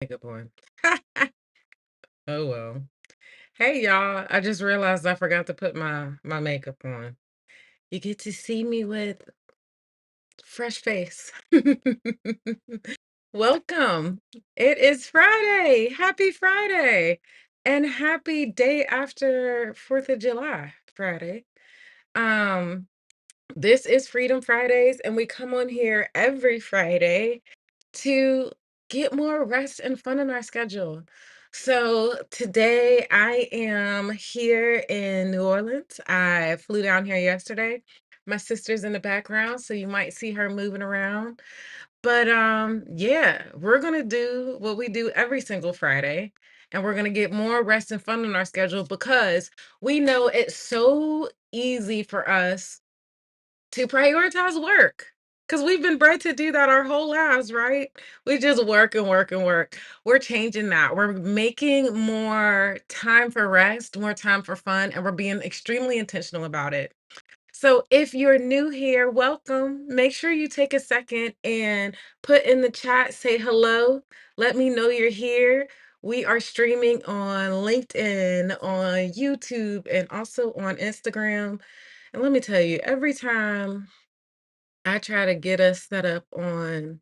Makeup on. Oh, well. Hey, y'all. I just realized I forgot to put my makeup on. You get to see me with fresh face. Welcome. It is Friday. Happy Friday. And happy day after 4th of July, Friday. Um, this is Freedom Fridays, and we come on here every Friday to get more rest and fun in our schedule. So today I am here in New Orleans. I flew down here yesterday. My sister's in the background, so you might see her moving around. But yeah, we're going to do what we do every single Friday. And we're going to get more rest and fun in our schedule because we know it's so easy for us to prioritize work, because we've been bred to do that our whole lives, right? We just work and work and work. We're changing that. We're making more time for rest, more time for fun, and we're being extremely intentional about it. So if you're new here, welcome. Make sure you take a second and put in the chat, say hello. Let me know you're here. We are streaming on LinkedIn, on YouTube, and also on Instagram. And let me tell you, every time I try to get us set up uh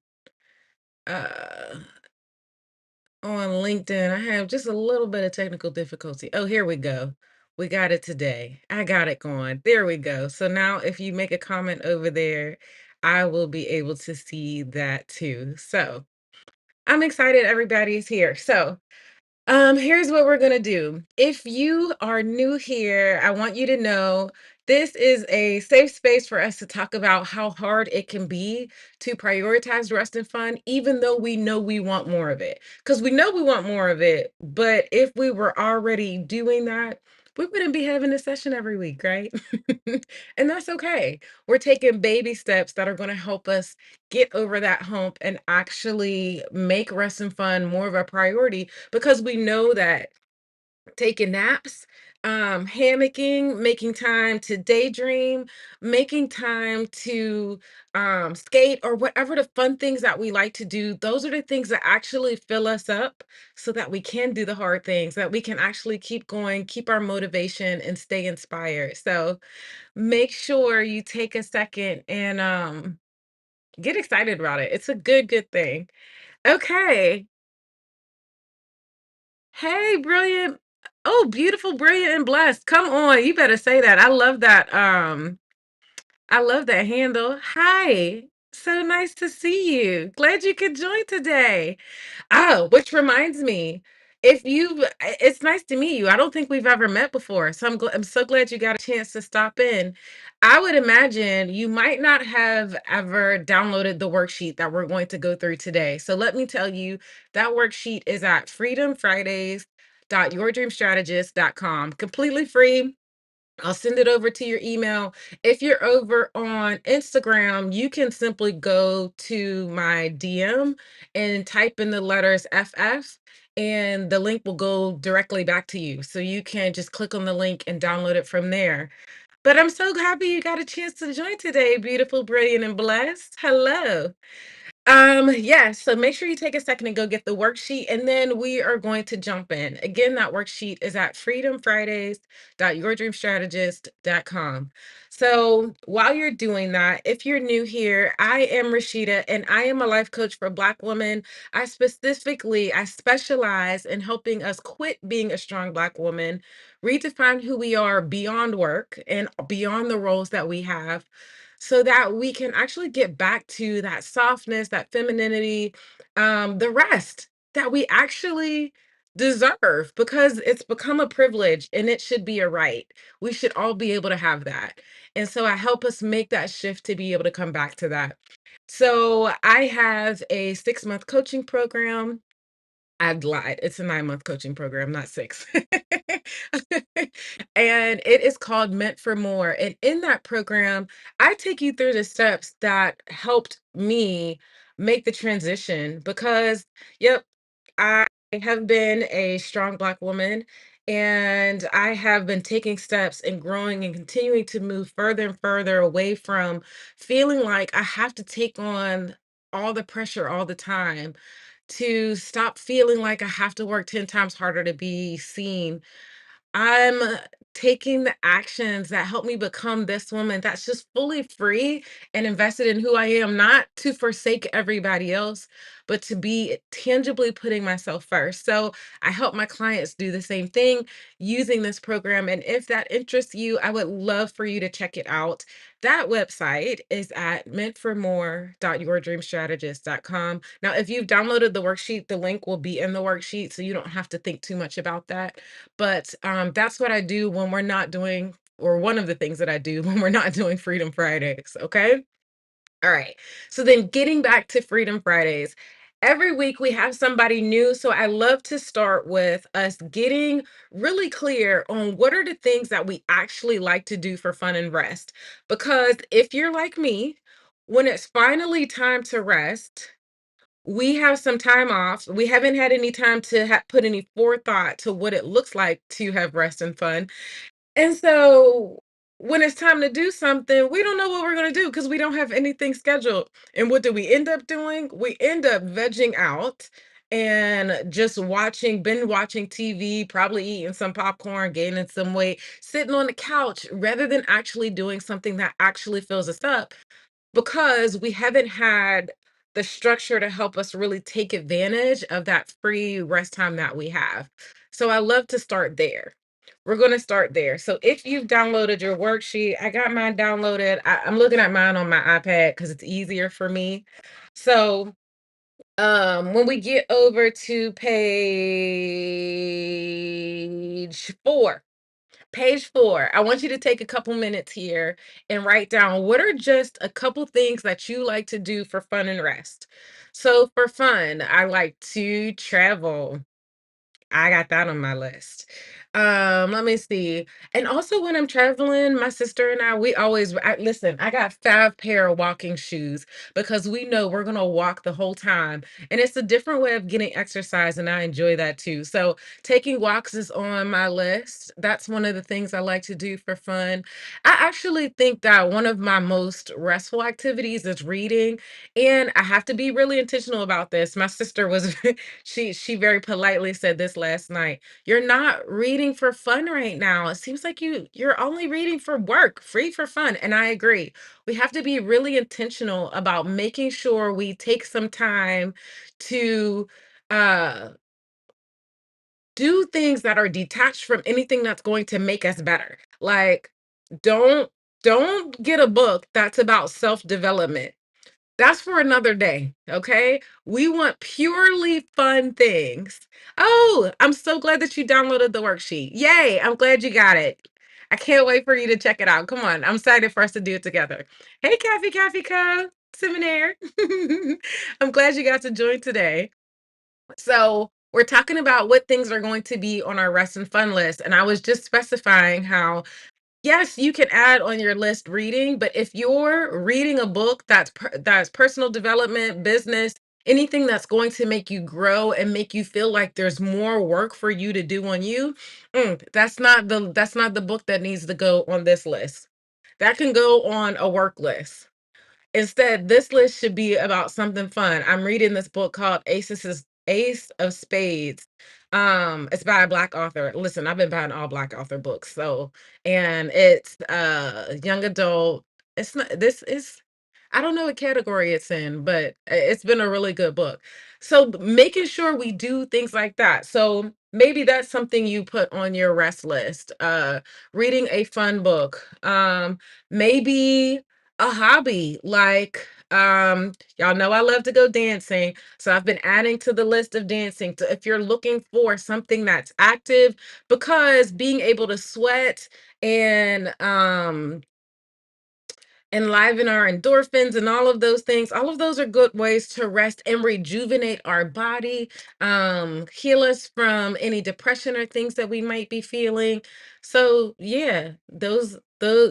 on LinkedIn, I have just a little bit of technical difficulty. Oh, here we go. We got it today. I got it going. There we go. So now if you make a comment over there, I will be able to see that too. So I'm excited everybody's here. So here's what we're gonna do. If you are new here, I want you to know this is a safe space for us to talk about how hard it can be to prioritize rest and fun, even though we know we want more of it. Because we know we want more of it, but if we were already doing that, we wouldn't be having this session every week, right? And that's okay. We're taking baby steps that are going to help us get over that hump and actually make rest and fun more of a priority, because we know that taking naps, hammocking, making time to daydream, making time to skate, or whatever the fun things that we like to do, those are the things that actually fill us up so that we can do the hard things, that we can actually keep going, keep our motivation, and stay inspired. So make sure you take a second and get excited about it. It's a good thing. Okay. Hey, brilliant. Oh, beautiful, brilliant, and blessed. Come on, you better say that. I love that handle. Hi. So nice to see you. Glad you could join today. Oh, which reminds me, if you it's nice to meet you. I don't think we've ever met before. So I'm so glad you got a chance to stop in. I would imagine you might not have ever downloaded the worksheet that we're going to go through today. So let me tell you, that worksheet is at freedomfridays.yourdreamstrategist.com. Completely free. I'll send it over to your email. If you're over on Instagram, you can simply go to my DM and type in the letters FF, and the link will go directly back to you. So you can just click on the link and download it from there. But I'm so happy you got a chance to join today, beautiful, brilliant, and blessed. Hello. Yes, so make sure you take a second and go get the worksheet, and then we are going to jump in. Again, that worksheet is at freedomfridays.yourdreamstrategist.com. So while you're doing that, if you're new here, I am Rashida, and I am a life coach for Black women. I specialize in helping us quit being a strong Black woman, redefine who we are beyond work and beyond the roles that we have, so that we can actually get back to that softness, that femininity, the rest that we actually deserve, because it's become a privilege and it should be a right. We should all be able to have that. And so I help us make that shift to be able to come back to that. So I have a 6-month coaching program. I'd lied. It's a 9-month coaching program, not 6. And it is called Meant for More. And in that program, I take you through the steps that helped me make the transition because, yep, I have been a strong Black woman, and I have been taking steps and growing and continuing to move further and further away from feeling like I have to take on all the pressure all the time to stop feeling like I have to work 10 times harder to be seen. I'm taking the actions that help me become this woman that's just fully free and invested in who I am, not to forsake everybody else, but to be tangibly putting myself first. So I help my clients do the same thing using this program. And if that interests you, I would love for you to check it out. That website is at meantformore.yourdreamstrategist.com. Now, if you've downloaded the worksheet, the link will be in the worksheet, so you don't have to think too much about that. But, that's what I do when we're not doing, or one of the things that I do when we're not doing Freedom Fridays, okay? All right. So then getting back to Freedom Fridays, every week we have somebody new. So I love to start with us getting really clear on what are the things that we actually like to do for fun and rest. Because if you're like me, when it's finally time to rest, we have some time off. We haven't had any time to put any forethought to what it looks like to have rest and fun. And so when it's time to do something, we don't know what we're going to do because we don't have anything scheduled. And what do we end up doing? We end up vegging out and just binge watching TV, probably eating some popcorn, gaining some weight, sitting on the couch rather than actually doing something that actually fills us up, because we haven't had the structure to help us really take advantage of that free rest time that we have. So I love to start there. We're going to start there. So if you've downloaded your worksheet, I got mine downloaded. I'm looking at mine on my iPad because it's easier for me. So when we get over to page 4, I want you to take a couple minutes here and write down what are just a couple things that you like to do for fun and rest. So, for fun, I like to travel. I got that on my list. Let me see. And also when I'm traveling, my sister and we always listen, I got 5 pair of walking shoes because we know we're gonna walk the whole time. And it's a different way of getting exercise, and I enjoy that too. So taking walks is on my list. That's one of the things I like to do for fun. I actually think that one of my most restful activities is reading. And I have to be really intentional about this. My sister was she very politely said this last night. You're not reading for fun right now. It seems like you're only reading for work, free for fun. And I agree. We have to be really intentional about making sure we take some time to uh do things that are detached from anything that's going to make us better. Like, don't don't get a book that's about self-development. That's for another day, okay? We want purely fun things. Oh, I'm so glad that you downloaded the worksheet. Yay, I'm glad you got it. I can't wait for you to check it out. Come on, I'm excited for us to do it together. Hey, Kathy Co. Seminaire. I'm glad you got to join today. So, we're talking about what things are going to be on our rest and fun list. And I was just specifying how, yes, you can add on your list reading, but if you're reading a book that's personal development, business, anything that's going to make you grow and make you feel like there's more work for you to do on you, that's not the book that needs to go on this list. That can go on a work list. Instead, this list should be about something fun. I'm reading this book called Ace of Spades. It's by a Black author. Listen, I've been buying all Black author books. So, and it's young adult. It's not this is I don't know what category it's in, but it's been a really good book. So making sure we do things like that. So maybe that's something you put on your rest list. Reading a fun book. Maybe a hobby like, y'all know I love to go dancing, so I've been adding to the list of dancing. So if you're looking for something that's active, because being able to sweat and enliven our endorphins and all of those things. All of those are good ways to rest and rejuvenate our body, heal us from any depression or things that we might be feeling. So yeah, those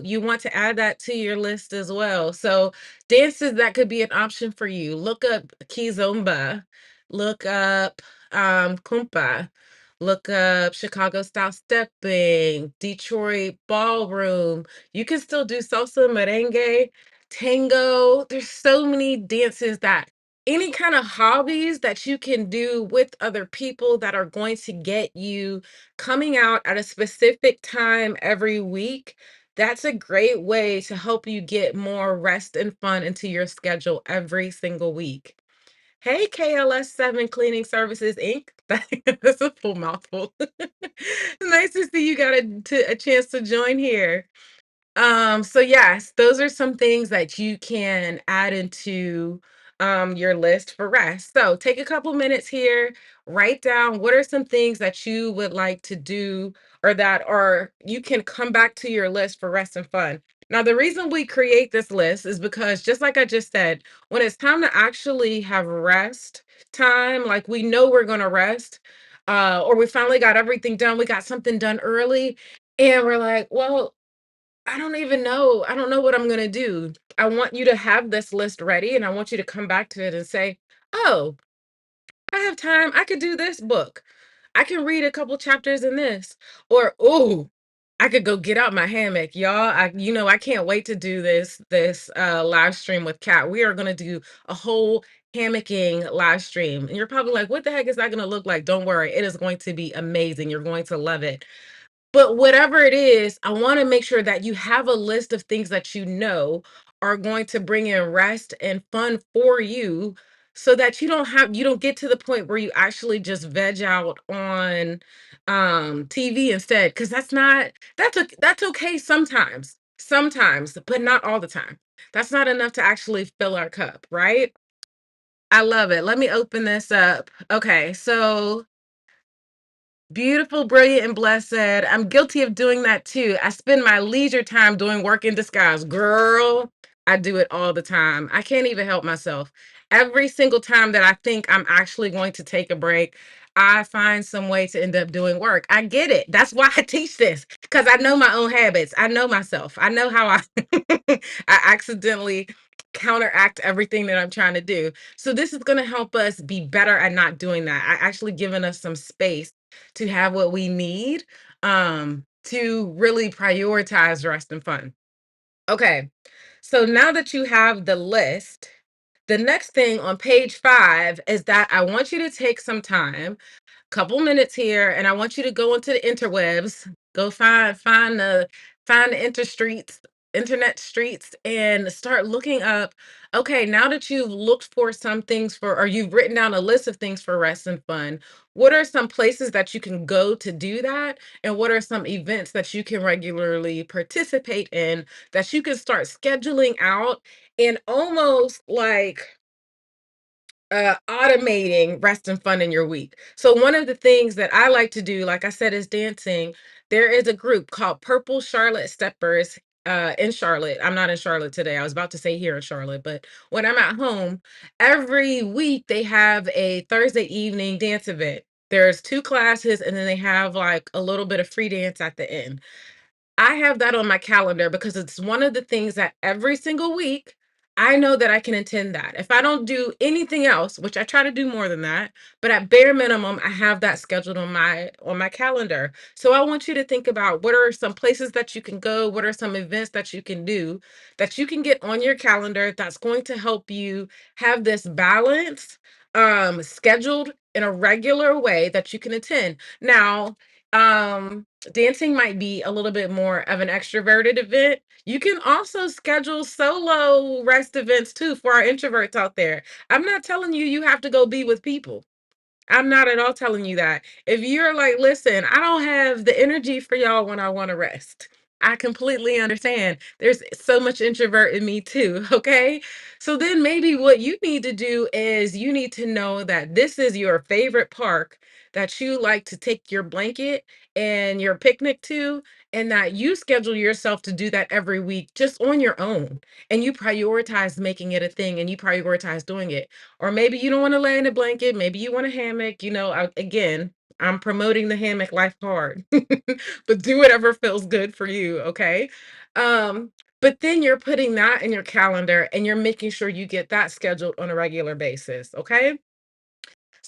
you want to add that to your list as well. So dances, that could be an option for you. Look up Kizomba, look up Kumpa, look up Chicago style stepping, Detroit ballroom. You can still do salsa, merengue, tango. There's so many dances that any kind of hobbies that you can do with other people that are going to get you coming out at a specific time every week, that's a great way to help you get more rest and fun into your schedule every single week. Hey, KLS7 Cleaning Services Inc. That's a full mouthful. Nice to see you got a chance to join here. So yes, those are some things that you can add into your list for rest. So take a couple minutes here, write down what are some things that you would like to do or that are you can come back to your list for rest and fun. Now, the reason we create this list is because just like I just said, when it's time to actually have rest time, like we know we're gonna rest, or we finally got everything done, we got something done early, and we're like, well, I don't even know. I don't know what I'm gonna do. I want you to have this list ready, and I want you to come back to it and say, "Oh, I have time. I could do this book. I can read a couple chapters in this." Or, "Oh, I could go get out my hammock, y'all. I can't wait to do this live stream with Kat. We are gonna do a whole hammocking live stream." And you're probably like, "What the heck is that gonna look like?" Don't worry, it is going to be amazing. You're going to love it. But whatever it is, I wanna make sure that you have a list of things that you know are going to bring in rest and fun for you so that you don't get to the point where you actually just veg out on, TV instead. Because that's okay sometimes, but not all the time. That's not enough to actually fill our cup, right? I love it. Let me open this up. Okay, so beautiful, brilliant, and blessed. I'm guilty of doing that too. I spend my leisure time doing work in disguise. Girl, I do it all the time. I can't even help myself. Every single time that I think I'm actually going to take a break, I find some way to end up doing work. I get it. That's why I teach this because I know my own habits. I know myself. I know how I I accidentally counteract everything that I'm trying to do. So this is going to help us be better at not doing that. I actually given us some space to have what we need to really prioritize rest and fun. Okay, so now that you have the list, the next thing on page 5 is that I want you to take some time, couple minutes here, and I want you to go into the interwebs, go find the internet streets, and start looking up. Okay, now that you've looked for some things for, or you've written down a list of things for rest and fun, what are some places that you can go to do that? And what are some events that you can regularly participate in that you can start scheduling out and almost like automating rest and fun in your week. So one of the things that I like to do, like I said, is dancing. There is a group called Purple Charlotte Steppers in Charlotte. I'm not in Charlotte today. I was about to say here in Charlotte, but when I'm at home, every week they have a Thursday evening dance event. There's two classes, and then they have like a little bit of free dance at the end. I have that on my calendar because it's one of the things that every single week I know that I can attend that. If I don't do anything else, which I try to do more than that, but at bare minimum, I have that scheduled on my calendar. So I want you to think about what are some places that you can go, what are some events that you can do that you can get on your calendar that's going to help you have this balance scheduled in a regular way that you can attend. Now, dancing might be a little bit more of an extroverted event. You can also schedule solo rest events too for our introverts out there. I'm not telling you you have to go be with people. I'm not at all telling you that. If you're like, listen, I don't have the energy for y'all when I want to rest. I completely understand. There's so much introvert in me too. Okay. So then maybe what you need to do is you need to know that this is your favorite park that you like to take your blanket and your picnic to, and that you schedule yourself to do that every week just on your own. And you prioritize making it a thing and you prioritize doing it. Or maybe you don't want to lay in a blanket, maybe you want a hammock, again, I'm promoting the hammock life hard. But do whatever feels good for you, okay? But then you're putting that in your calendar and you're making sure you get that scheduled on a regular basis, okay?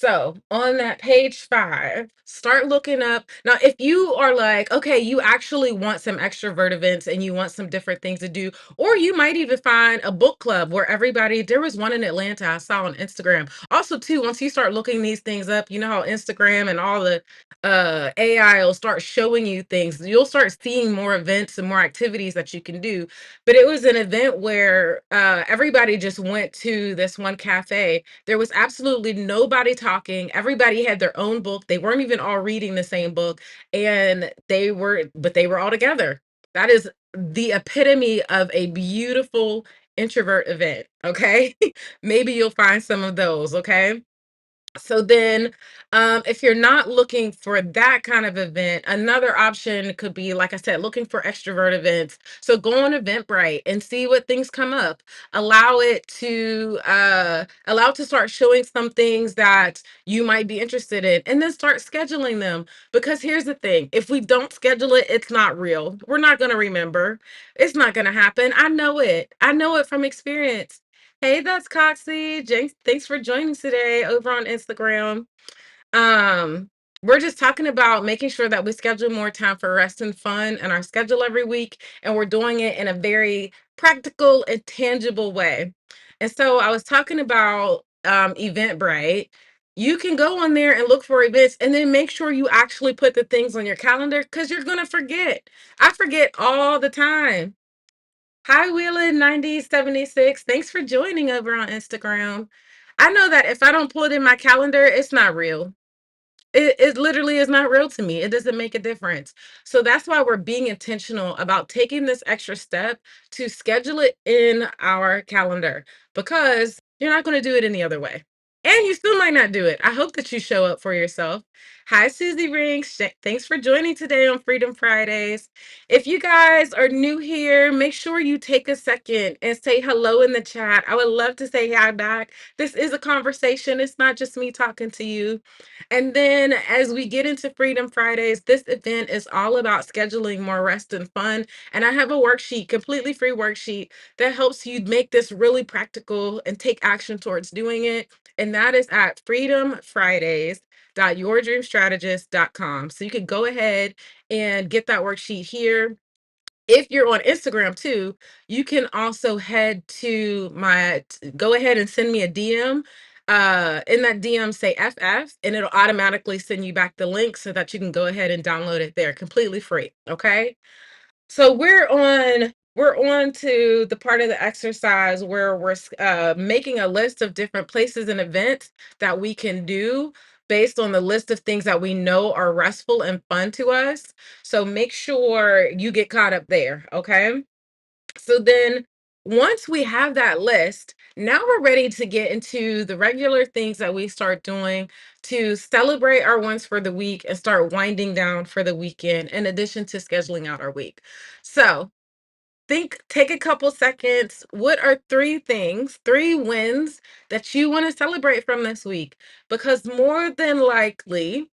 So on that page 5, start looking up. Now, if you are like, okay, you actually want some extrovert events and you want some different things to do, or you might even find a book club where everybody, there was one in Atlanta I saw on Instagram. Also, too, once you start looking these things up, you know how Instagram and all the AI will start showing you things. You'll start seeing more events and more activities that you can do. But it was an event where everybody just went to this one cafe. There was absolutely nobody talking. Everybody had their own book. They weren't even all reading the same book, and they were all together. That is the epitome of a beautiful introvert event, okay? Maybe you'll find some of those, okay? So then, if you're not looking for that kind of event, another option could be, like I said, looking for extrovert events. So go on Eventbrite and see what things come up. Allow it to start showing some things that you might be interested in, and then start scheduling them. Because here's the thing: if we don't schedule it, it's not real. We're not going to remember. It's not going to happen. I know it. I know it from experience. Hey, that's Coxie. Jinx, thanks for joining today over on Instagram. Um, we're just talking about making sure that we schedule more time for rest and fun in our schedule every week, and we're doing it in a very practical and tangible way. And so I was talking about Eventbrite. You can go on there and look for events and then make sure you actually put the things on your calendar because you're going to forget. I forget all the time. Hi, Wheeling9076. Thanks for joining over on Instagram. I know that if I don't put it in my calendar, it's not real. It literally is not real to me. It doesn't make a difference. So that's why we're being intentional about taking this extra step to schedule it in our calendar because you're not going to do it any other way. And you still might not do it. I hope that you show up for yourself. Hi, Susie Rings. Thanks for joining today on Freedom Fridays. If you guys are new here, make sure you take a second and say hello in the chat. I would love to say hi back. This is a conversation, it's not just me talking to you. And then as we get into Freedom Fridays, this event is all about scheduling more rest and fun. And I have a worksheet, completely free worksheet that helps you make this really practical and take action towards doing it. And that is at freedomfridays.yourdreamstrategist.com. So you can go ahead and get that worksheet here. If you're on Instagram too, you can also go ahead and send me a DM. In that DM, say FF, and it'll automatically send you back the link so that you can go ahead and download it there completely free. Okay. So we're on to the part of the exercise where we're making a list of different places and events that we can do based on the list of things that we know are restful and fun to us. So make sure you get caught up there, okay? So then once we have that list, now we're ready to get into the regular things that we start doing to celebrate our wins for the week and start winding down for the weekend, in addition to scheduling out our week. So take a couple seconds. What are three wins that you want to celebrate from this week? Because more than likely,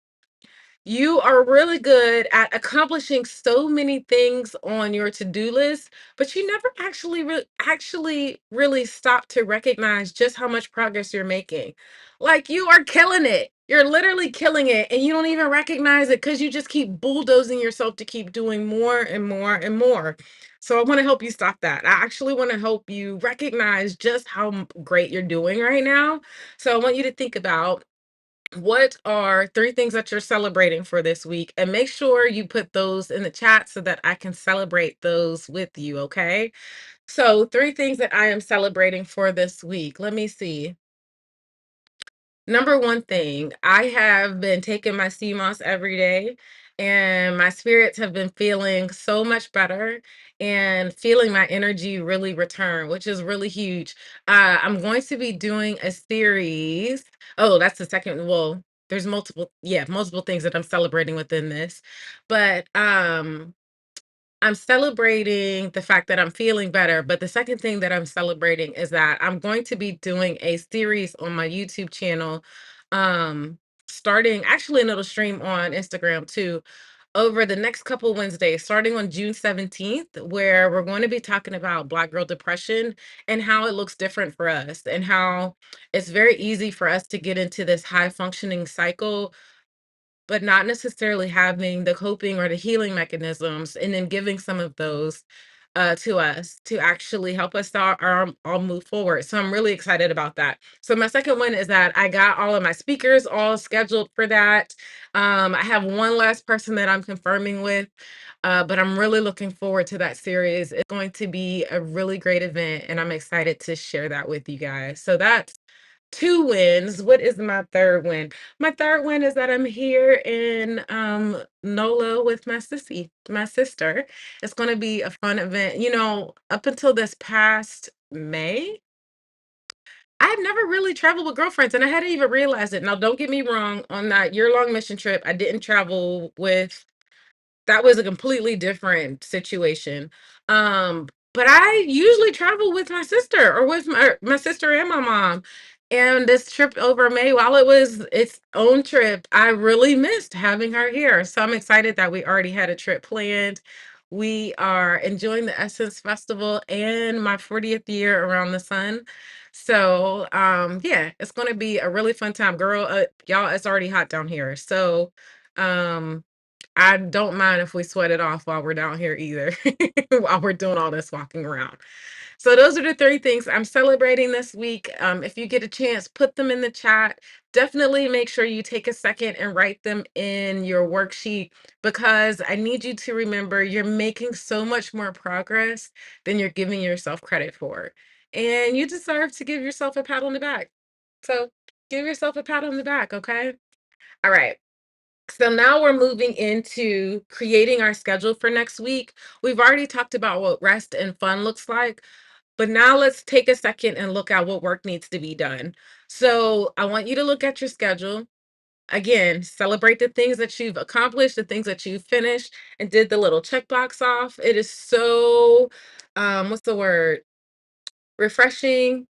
you are really good at accomplishing so many things on your to-do list, but you never actually really stop to recognize just how much progress you're making. Like you are killing it. You're literally killing it and you don't even recognize it because you just keep bulldozing yourself to keep doing more and more and more. So I want to help you stop that. I actually want to help you recognize just how great you're doing right now. So I want you to think about what are three things that you're celebrating for this week? And make sure you put those in the chat so that I can celebrate those with you, okay? So, three things that I am celebrating for this week. Let me see. Number one thing, I have been taking my CMOS every day, and my spirits have been feeling so much better and feeling my energy really return, which is really huge. I'm going to be doing a series. Oh, that's the second. Well, there's multiple things that I'm celebrating within this, but I'm celebrating the fact that I'm feeling better, but the second thing that I'm celebrating is that I'm going to be doing a series on my YouTube channel, starting actually, and it'll stream on Instagram too, over the next couple Wednesdays, starting on June 17th, where we're going to be talking about Black girl depression and how it looks different for us, and how it's very easy for us to get into this high functioning cycle but not necessarily having the coping or the healing mechanisms, and then giving some of those to us to actually help us all move forward. So I'm really excited about that. So my second one is that I got all of my speakers all scheduled for that. I have one last person that I'm confirming with, but I'm really looking forward to that series. It's going to be a really great event, and I'm excited to share that with you guys. So that's 2 wins. What is my 3rd win? My 3rd win is that I'm here in, NOLA with my sister. It's gonna be a fun event. You know, up until this past May, I had never really traveled with girlfriends, and I hadn't even realized it. Now, don't get me wrong, on that year-long mission trip, I didn't travel with that was a completely different situation. But I usually travel with my sister or with my sister and my mom. And this trip over May, while it was its own trip, I really missed having her here. So I'm excited that we already had a trip planned. We are enjoying the Essence Festival and my 40th year around the sun. So yeah, it's gonna be a really fun time. Girl, y'all, it's already hot down here. So um I don't mind if we sweat it off while we're down here either, while we're doing all this walking around. So those are the 3 things I'm celebrating this week. If you get a chance, put them in the chat. Definitely make sure you take a second and write them in your worksheet, because I need you to remember you're making so much more progress than you're giving yourself credit for. And you deserve to give yourself a pat on the back. So give yourself a pat on the back, okay? All right. So now we're moving into creating our schedule for next week. We've already talked about what rest and fun looks like, but now let's take a second and look at what work needs to be done. So I want you to look at your schedule. Again, celebrate the things that you've accomplished, the things that you've finished and did the little checkbox off. It is so, what's the word? Refreshing.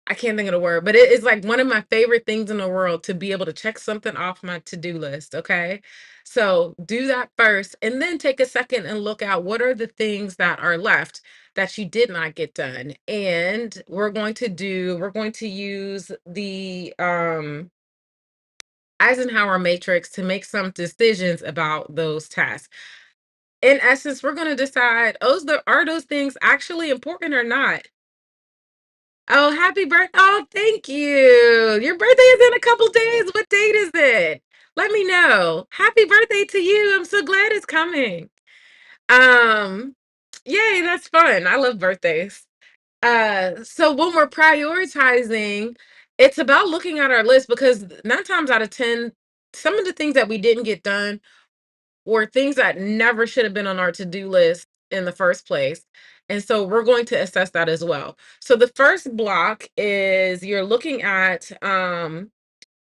I can't think of the word, but it is like one of my favorite things in the world to be able to check something off my to-do list, okay? So do that first, and then take a second and look at what are the things that are left that you did not get done. And we're going to use the Eisenhower matrix to make some decisions about those tasks. In essence, we're going to decide, are those things actually important or not? Oh, happy birthday. Oh, thank you. Your birthday is in a couple days. What date is it? Let me know. Happy birthday to you. I'm so glad it's coming. Um, Yay, that's fun. I love birthdays. So when we're prioritizing, it's about looking at our list, because 9 times out of 10, some of the things that we didn't get done or things that never should have been on our to-do list in the first place. And so we're going to assess that as well. So the first block is you're looking at,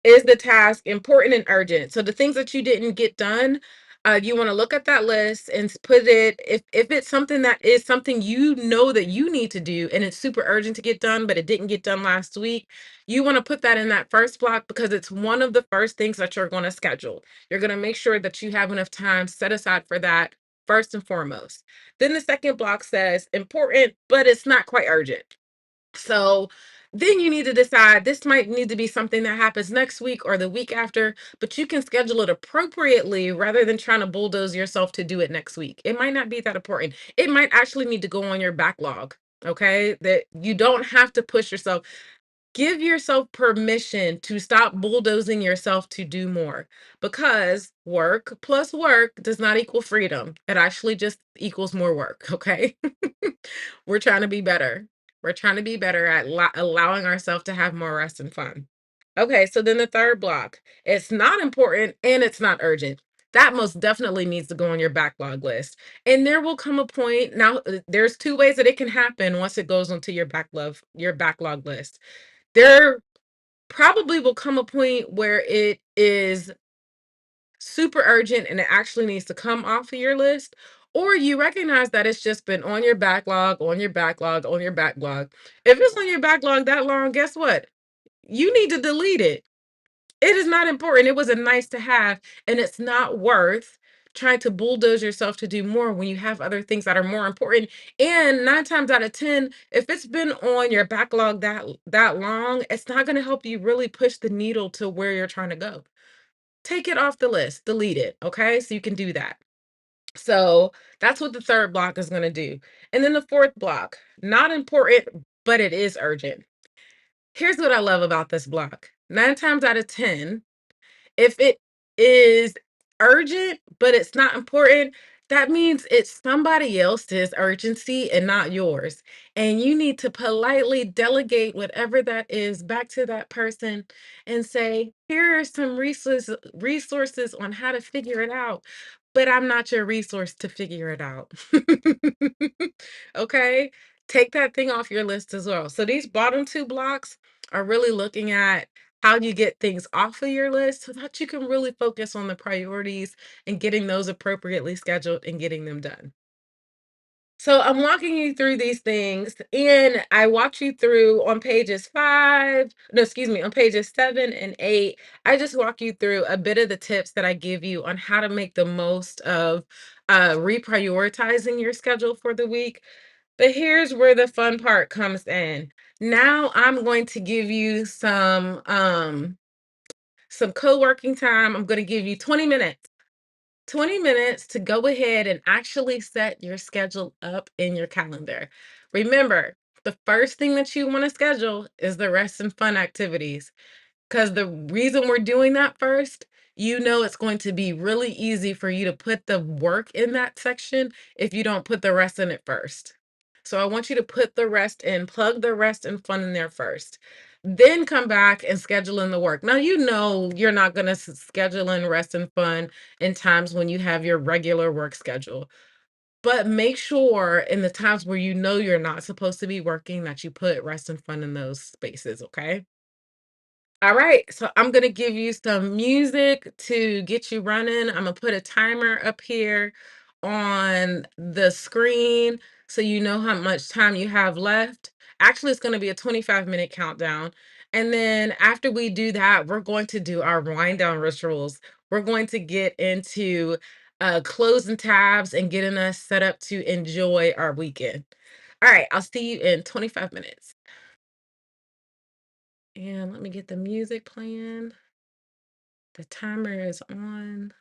is the task important and urgent? So the things that you didn't get done, you want to look at that list and put it, if it's something that is something you know that you need to do and it's super urgent to get done, but it didn't get done last week, you want to put that in that first block, because it's one of the first things that you're going to schedule. You're going to make sure that you have enough time set aside for that first and foremost. Then the second block says important, but it's not quite urgent. So then you need to decide, this might need to be something that happens next week or the week after, but you can schedule it appropriately rather than trying to bulldoze yourself to do it next week. It might not be that important. It might actually need to go on your backlog. Okay. That you don't have to push yourself. Give yourself permission to stop bulldozing yourself to do more, because work plus work does not equal freedom. It actually just equals more work. Okay. We're trying to be better. We're trying to be better at allowing ourselves to have more rest and fun. Okay, so then the third block, it's not important and it's not urgent. That most definitely needs to go on your backlog list. And there will come a point now, there's 2 ways that it can happen once it goes onto your backlog list. There probably will come a point where it is super urgent and it actually needs to come off of your list, or you recognize that it's just been on your backlog, on your backlog, on your backlog. If it's on your backlog that long, guess what? You need to delete it. It is not important. It was a nice to have, and it's not worth trying to bulldoze yourself to do more when you have other things that are more important. And 9 times out of 10, if it's been on your backlog that long, it's not going to help you really push the needle to where you're trying to go. Take it off the list, delete it, okay? So you can do that. So that's what the third block is going to do. And then the fourth block, not important, but it is urgent. Here's what I love about this block. 9 times out of 10, if it is urgent, but it's not important, that means it's somebody else's urgency and not yours. And you need to politely delegate whatever that is back to that person and say, here are some resources on how to figure it out. But I'm not your resource to figure it out. Okay? Take that thing off your list as well. So these bottom two blocks are really looking at how you get things off of your list so that you can really focus on the priorities and getting those appropriately scheduled and getting them done. So I'm walking you through these things, and I walked you through on pages no, excuse me, on pages 7 and 8. I just walk you through a bit of the tips that I give you on how to make the most of reprioritizing your schedule for the week. But here's where the fun part comes in. Now I'm going to give you some co-working time. I'm going to give you 20 minutes. 20 minutes to go ahead and actually set your schedule up in your calendar. Remember, the first thing that you want to schedule is the rest and fun activities. Because the reason we're doing that first, you know it's going to be really easy for you to put the work in that section if you don't put the rest in it first. So I want you to put the rest in, plug the rest and fun in there first. Then come back and schedule in the work. Now, you know you're not going to schedule in rest and fun in times when you have your regular work schedule. But make sure in the times where you know you're not supposed to be working that you put rest and fun in those spaces, okay? All right, so I'm gonna give you some music to get you running. I'm gonna put a timer up here on the screen so you know how much time you have left. Actually, it's gonna be a 25-minute countdown. And then after we do that, we're going to do our wind down rituals. We're going to get into closing tabs and getting us set up to enjoy our weekend. All right, I'll see you in 25 minutes. And let me get the music playing. The timer is on.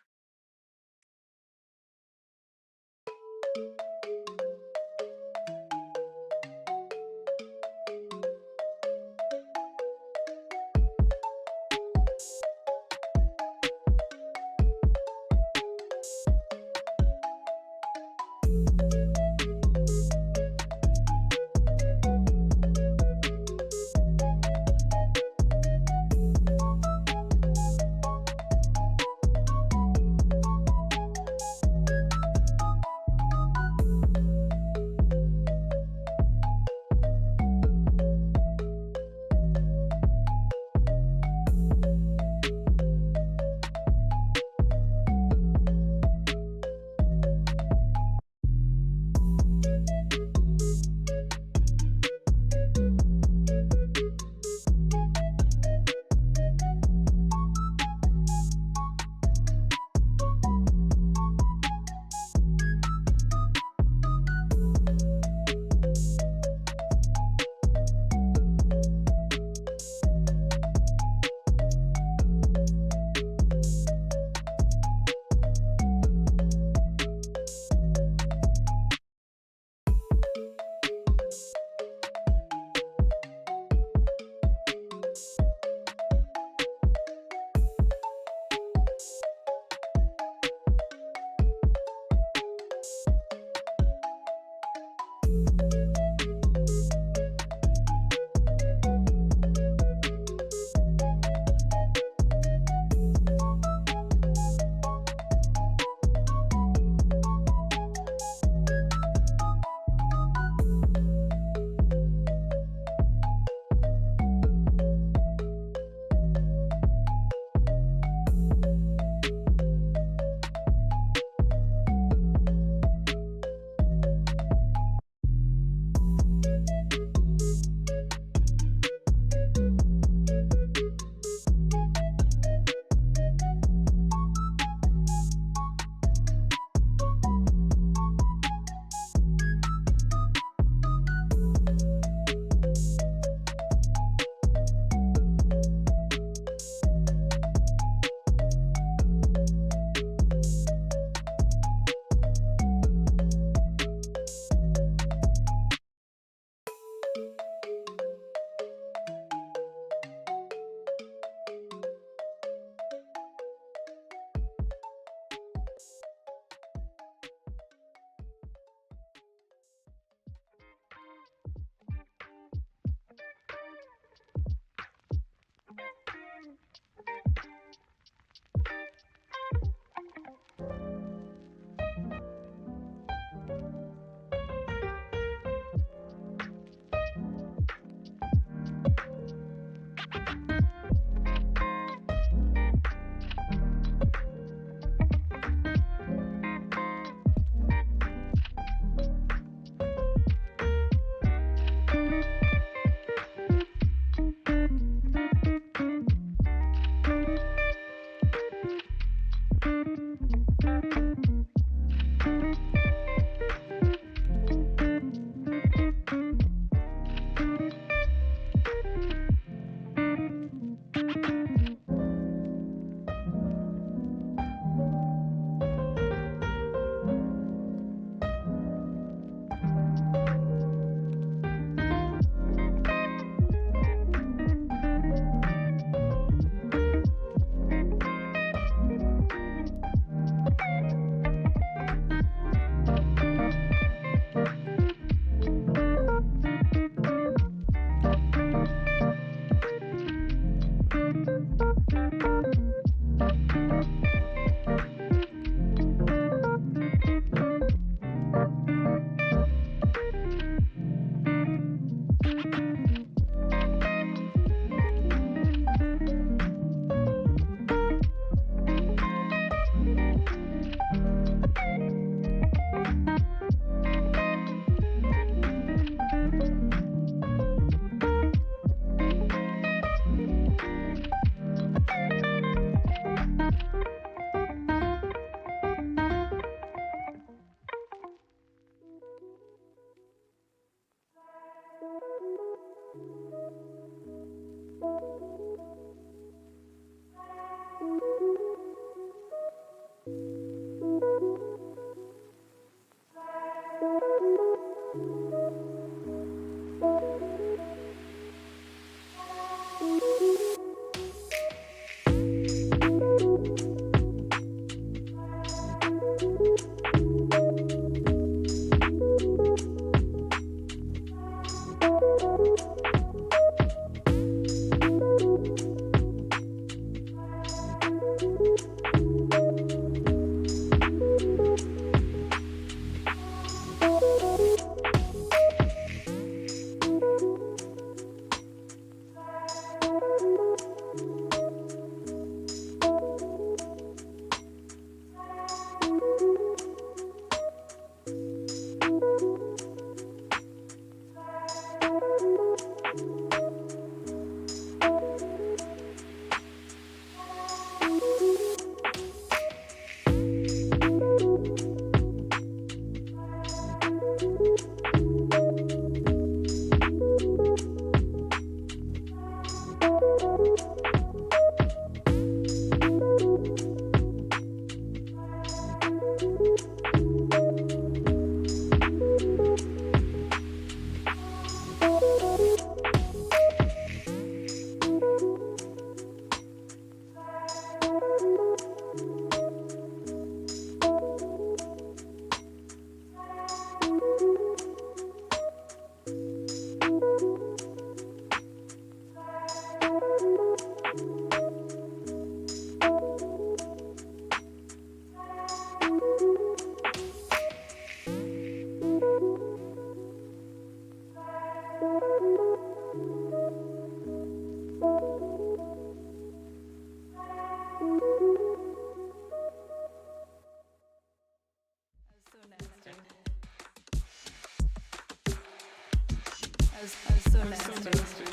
So nasty.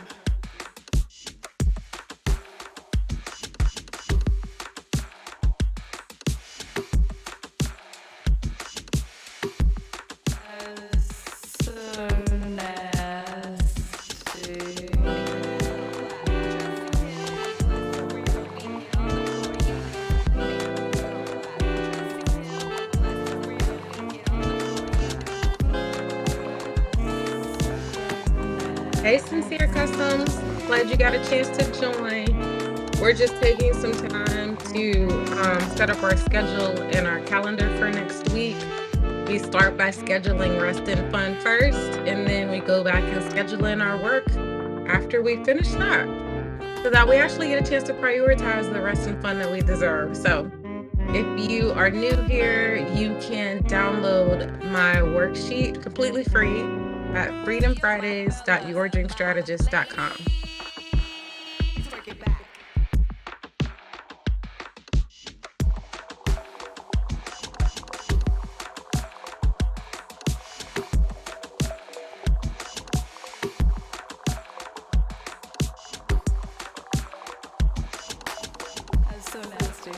Hey, Sincere Customs. Glad you got a chance to join. We're just taking some time to set up our schedule and our calendar for next week. We start by scheduling rest and fun first, and then we go back and schedule in our work after we finish that, so that we actually get a chance to prioritize the rest and fun that we deserve. So if you are new here, you can download my worksheet completely free at freedomfridays.yourdreamstrategist.com. So nasty.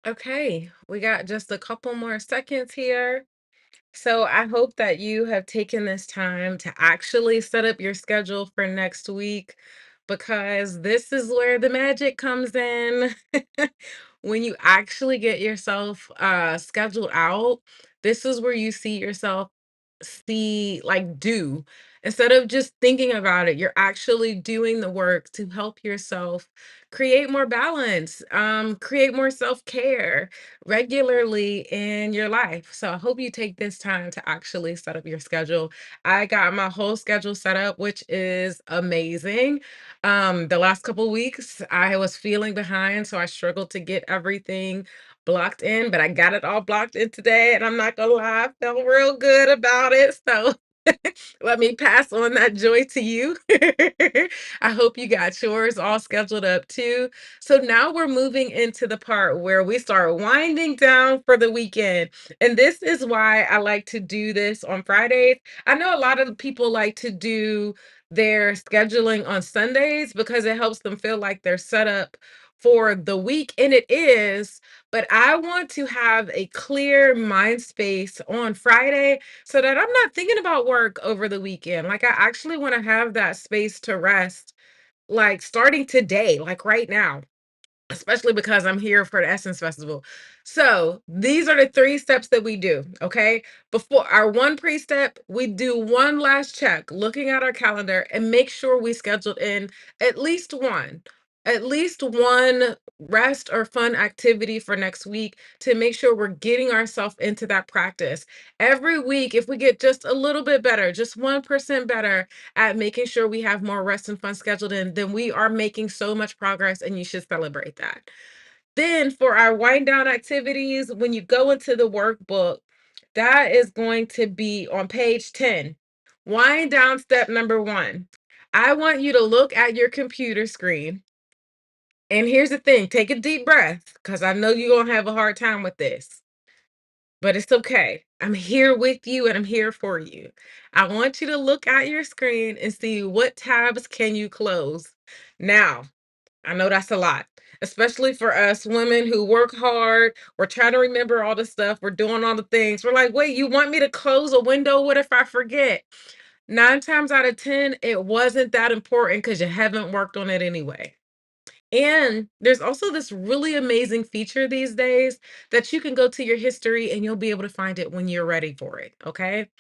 Okay, we got just a couple more seconds here. So I hope that you have taken this time to actually set up your schedule for next week because this is where the magic comes in. When you actually get yourself scheduled out, this is where you see yourself do. Instead of just thinking about it, you're actually doing the work to help yourself create more balance, create more self-care regularly in your life. So I hope you take this time to actually set up your schedule. I got my whole schedule set up, which is amazing. The last couple weeks I was feeling behind, so I struggled to get everything blocked in, but I got it all blocked in today, and I'm not gonna lie, I felt real good about it. So let me pass on that joy to you. I hope you got yours all scheduled up too. So now we're moving into the part where we start winding down for the weekend. And this is why I like to do this on Fridays. I know a lot of people like to do their scheduling on Sundays because it helps them feel like they're set up for the week, and it is, but I want to have a clear mind space on Friday so that I'm not thinking about work over the weekend. Like, I actually want to have that space to rest, like starting today, like right now, especially because I'm here for the Essence Festival. So these are the three steps that we do. Okay. Before our one pre step, we do one last check, looking at our calendar and make sure we scheduled in at least one. At least one rest or fun activity for next week to make sure we're getting ourselves into that practice. Every week, if we get just a little bit better, just 1% better, at making sure we have more rest and fun scheduled in, then we are making so much progress and you should celebrate that. Then for our wind down activities, when you go into the workbook, that is going to be on page 10. Wind down step number one. I want you to look at your computer screen. And here's the thing, take a deep breath because I know you're going to have a hard time with this. But it's okay. I'm here with you and I'm here for you. I want you to look at your screen and see what tabs can you close. Now, I know that's a lot, especially for us women who work hard. We're trying to remember all the stuff. We're doing all the things. We're like, wait, you want me to close a window? What if I forget? 9 times out of 10, it wasn't that important because you haven't worked on it anyway. And there's also this really amazing feature these days that you can go to your history and you'll be able to find it when you're ready for it. Okay.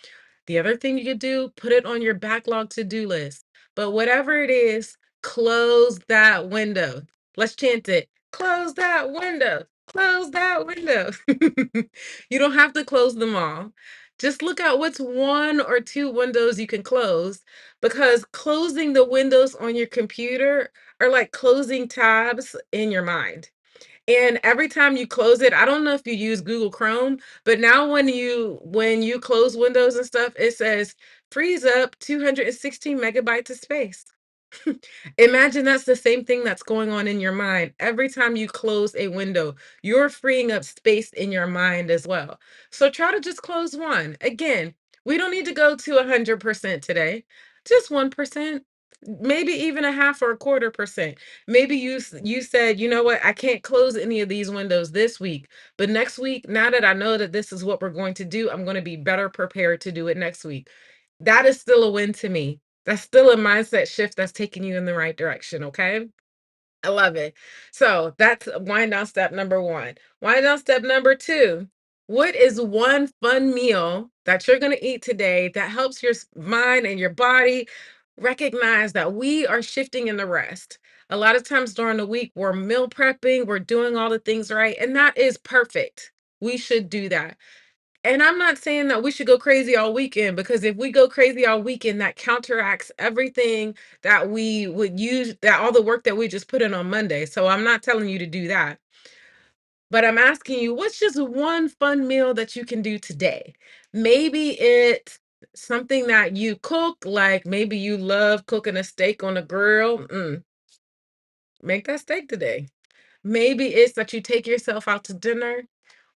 The other thing you could do, put it on your backlog to-do list. But whatever it is, close that window. Let's chant it. Close that window. Close that window. You don't have to close them all. Just look at what's one or two windows you can close because closing the windows on your computer are like closing tabs in your mind. And every time you close it, I don't know if you use Google Chrome, but now when you close Windows and stuff, it says frees up 216 megabytes of space. Imagine that's the same thing that's going on in your mind. Every time you close a window, you're freeing up space in your mind as well. So try to just close one. Again, we don't need to go to 100% today, just 1%, maybe even a half or a quarter percent. Maybe you said, you know what, I can't close any of these windows this week, but next week, now that I know that this is what we're going to do, I'm going to be better prepared to do it next week. That is still a win to me. That's still a mindset shift that's taking you in the right direction, okay? I love it. So that's wind down step number one. Wind down step number two. What is one fun meal that you're going to eat today that helps your mind and your body recognize that we are shifting in the rest? A lot of times during the week, we're meal prepping, we're doing all the things right, and that is perfect. We should do that. And I'm not saying that we should go crazy all weekend because if we go crazy all weekend, that counteracts everything that we would use, that all the work that we just put in on Monday. So I'm not telling you to do that. But I'm asking you, what's just one fun meal that you can do today? Maybe it's something that you cook, like maybe you love cooking a steak on a grill. Make that steak today. Maybe it's that you take yourself out to dinner.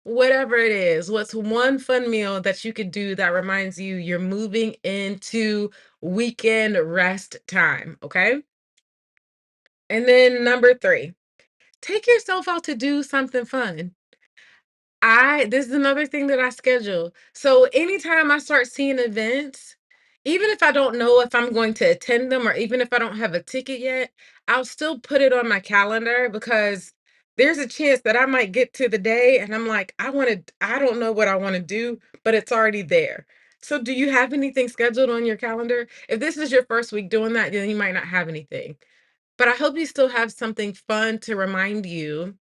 Whatever it is, what's one fun meal that you could do that reminds you you're moving into weekend rest time, okay? And then number 3, take yourself out to do something fun. I this is another thing that I schedule. So anytime I start seeing events, even if I don't know if I'm going to attend them or even if I don't have a ticket yet, I'll still put it on my calendar because there's a chance that I might get to the day and I'm like, I don't know what I want to do, but it's already there. So do you have anything scheduled on your calendar? If this is your first week doing that, then you might not have anything. But I hope you still have something fun to remind you.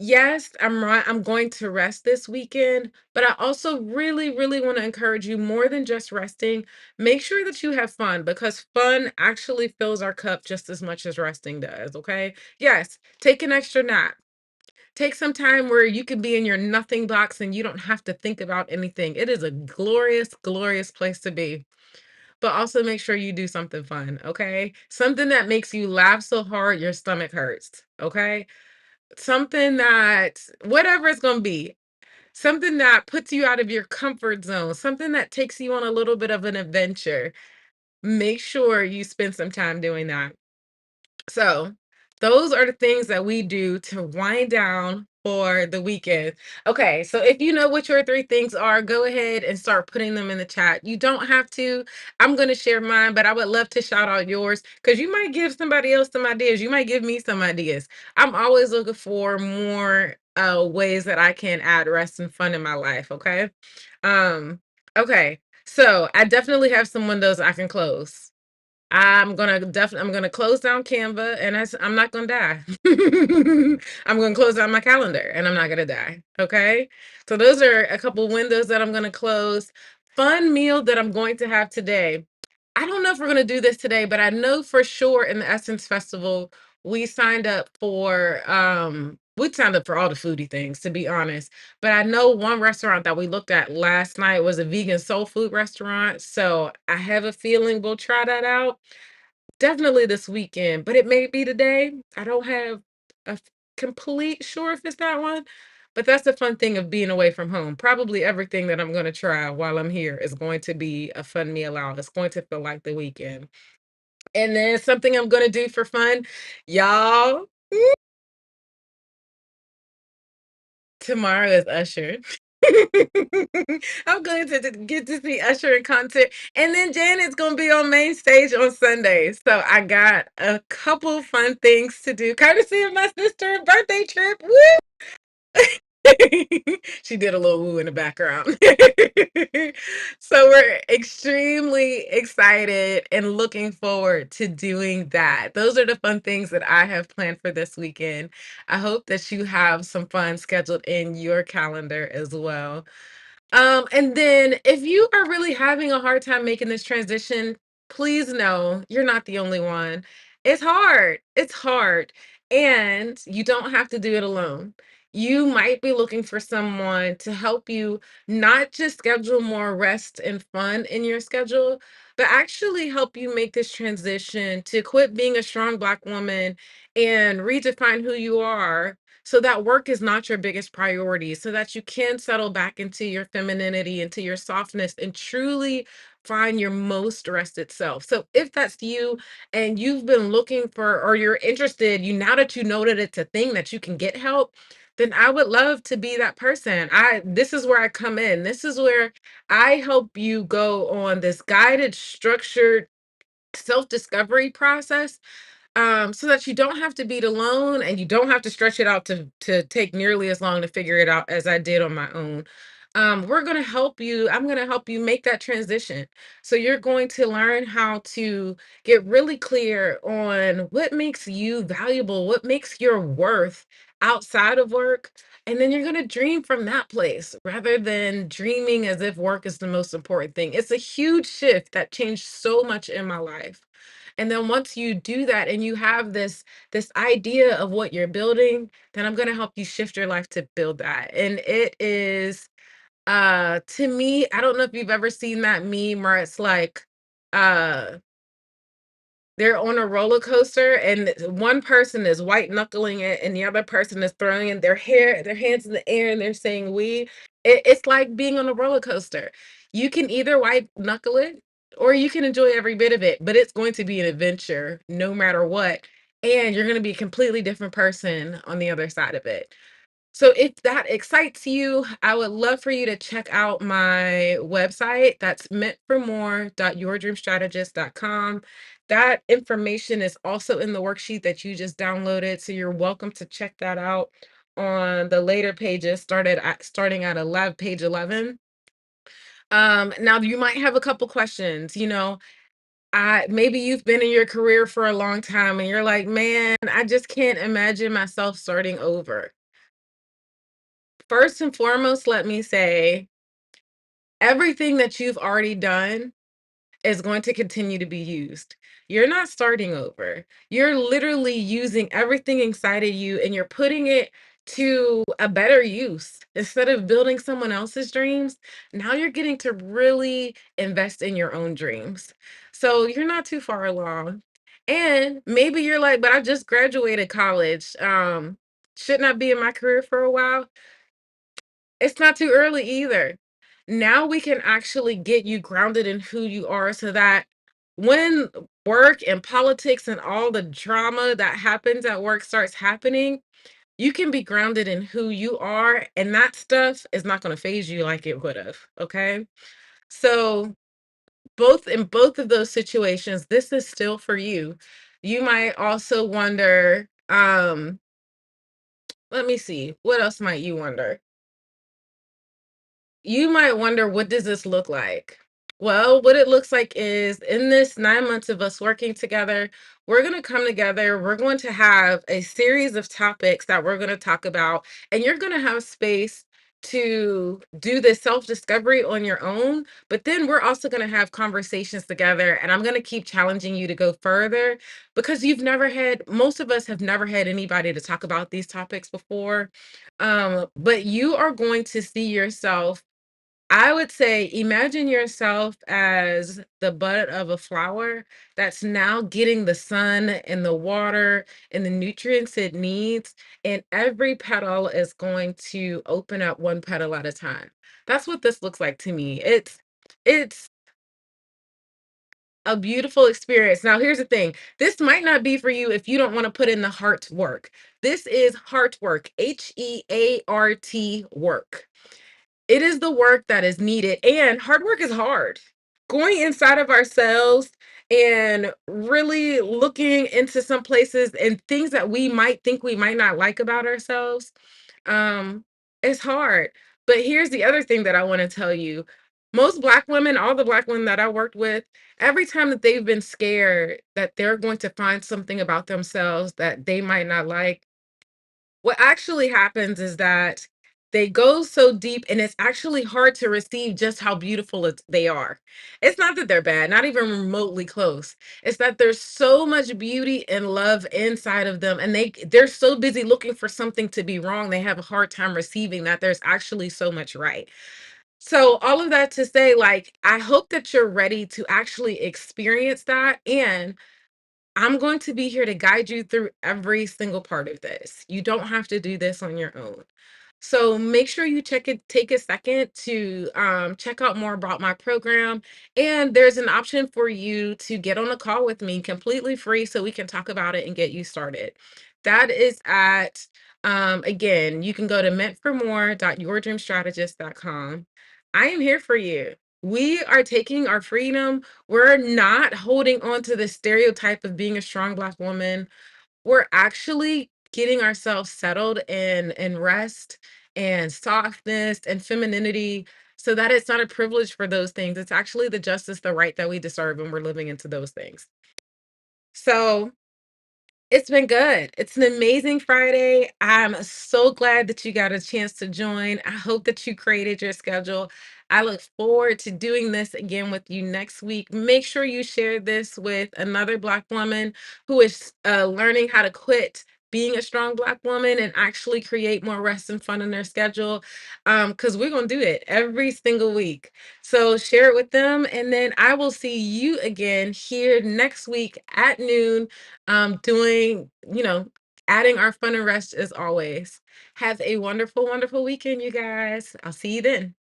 Yes, I'm going to rest this weekend, but I also really, really want to encourage you more than just resting. Make sure that you have fun because fun actually fills our cup just as much as resting does, okay? Yes, take an extra nap. Take some time where you can be in your nothing box and you don't have to think about anything. It is a glorious, glorious place to be. But also make sure you do something fun, okay? Something that makes you laugh so hard your stomach hurts, okay? Something that whatever it's gonna be, something that puts you out of your comfort zone, something that takes you on a little bit of an adventure. Make sure you spend some time doing that. So, those are the things that we do to wind down for the weekend. Okay, so if you know what your three things are, go ahead and start putting them in the chat. You don't have to. I'm going to share mine, but I would love to shout out yours because you might give somebody else some ideas. You might give me some ideas. I'm always looking for more ways that I can add rest and fun in my life. Okay. Um, okay. So I definitely have some windows I can close. I'm gonna close down Canva and I'm not gonna die. I'm gonna close down my calendar and I'm not gonna die. Okay. So those are a couple windows that I'm gonna close. Fun meal that I'm going to have today. I don't know if we're gonna do this today, but I know for sure in the Essence Festival, we signed up for all the foodie things, to be honest. But I know one restaurant that we looked at last night was a vegan soul food restaurant. So I have a feeling we'll try that out. Definitely this weekend, but it may be today. I don't have a complete sure if it's that one, but that's the fun thing of being away from home. Probably everything that I'm gonna try while I'm here is going to be a fun meal out. It's going to feel like the weekend. And then something I'm gonna do for fun, y'all. Tomorrow is Usher. I'm going to get to see Usher in concert, and then Janet's gonna be on main stage on Sunday. So I got a couple fun things to do, courtesy of my sister birthday trip. Woo! She did a little woo in the background. So we're extremely excited and looking forward to doing that. Those are the fun things that I have planned for this weekend. I hope that you have some fun scheduled in your calendar as well. And then if you are really having a hard time making this transition, please know you're not the only one. It's hard. It's hard. And you don't have to do it alone. You might be looking for someone to help you not just schedule more rest and fun in your schedule, but actually help you make this transition to quit being a strong Black woman and redefine who you are so that work is not your biggest priority, so that you can settle back into your femininity, into your softness, and truly find your most rested self. So if that's you and you've been looking for or you're interested, you now that you know that it's a thing that you can get help, then I would love to be that person. I This is where I come in. This is where I help you go on this guided, structured self-discovery process, so that you don't have to be alone and you don't have to stretch it out to take nearly as long to figure it out as I did on my own. We're going to help you. I'm going to help you make that transition. So you're going to learn how to get really clear on what makes you valuable, what makes your worth outside of work. And then you're going to dream from that place rather than dreaming as if work is the most important thing. It's a huge shift that changed so much in my life. And then once you do that and you have this idea of what you're building, then I'm going to help you shift your life to build that. And it is to me, I don't know if you've ever seen that meme where it's like uh they're on a roller coaster and one person is white knuckling it and the other person is throwing in their hands in the air and they're saying we. It's like being on a roller coaster. You can either white knuckle it or you can enjoy every bit of it, but it's going to be an adventure no matter what. And you're going to be a completely different person on the other side of it. So if that excites you, I would love for you to check out my website. That's meantformore.yourdreamstrategist.com. That information is also in the worksheet that you just downloaded. So you're welcome to check that out on the later pages, starting at 11, page 11. Now you might have a couple questions, maybe you've been in your career for a long time and you're like, man, I just can't imagine myself starting over. First and foremost, let me say everything that you've already done is going to continue to be used. You're not starting over. You're literally using everything inside of you and you're putting it to a better use. Instead of building someone else's dreams, now you're getting to really invest in your own dreams. So you're not too far along. And maybe you're like, but I just graduated college. Shouldn't I be in my career for a while? It's not too early either. Now we can actually get you grounded in who you are so that when work and politics and all the drama that happens at work starts happening, you can be grounded in who you are, and that stuff is not going to phase you like it would have. Okay. So, both of those situations, this is still for you. You might also wonder, let me see, what else might you wonder? You might wonder, what does this look like? Well, what it looks like is in this 9 months of us working together, we're going to come together. We're going to have a series of topics that we're going to talk about, and you're going to have space to do this self discovery on your own. But then we're also going to have conversations together, and I'm going to keep challenging you to go further because most of us have never had anybody to talk about these topics before. But you are going to see yourself, I would say, imagine yourself as the bud of a flower that's now getting the sun and the water and the nutrients it needs, and every petal is going to open up one petal at a time. That's what this looks like to me. It's a beautiful experience. Now, here's the thing. This might not be for you if you don't want to put in the heart work. This is heart work, HEART work. It is the work that is needed, and hard work is hard. Going inside of ourselves and really looking into some places and things that we might think we might not like about ourselves, um, it's hard. But here's the other thing that I want to tell you. Most Black women, all the Black women that I worked with, every time that they've been scared that they're going to find something about themselves that they might not like, what actually happens is that they go so deep and it's actually hard to receive just how beautiful they are. It's not that they're bad, not even remotely close. It's that there's so much beauty and love inside of them, and they're so busy looking for something to be wrong. They have a hard time receiving that there's actually so much right. So all of that to say, like, I hope that you're ready to actually experience that, and I'm going to be here to guide you through every single part of this. You don't have to do this on your own. So make sure you take a second to check out more about my program. And there's an option for you to get on a call with me completely free so we can talk about it and get you started. That is again, you can go to meantformore.yourdreamstrategist.com. I am here for you. We are taking our freedom. We're not holding on to the stereotype of being a strong Black woman. We're actually getting ourselves settled in rest and softness and femininity so that it's not a privilege for those things. It's actually the justice, the right that we deserve when we're living into those things. So it's been good. It's an amazing Friday. I'm so glad that you got a chance to join. I hope that you created your schedule. I look forward to doing this again with you next week. Make sure you share this with another Black woman who is learning how to quit being a strong Black woman and actually create more rest and fun in their schedule. Because we're going to do it every single week. So share it with them. And then I will see you again here next week at noon, doing, adding our fun and rest as always. Have a wonderful, wonderful weekend, you guys. I'll see you then.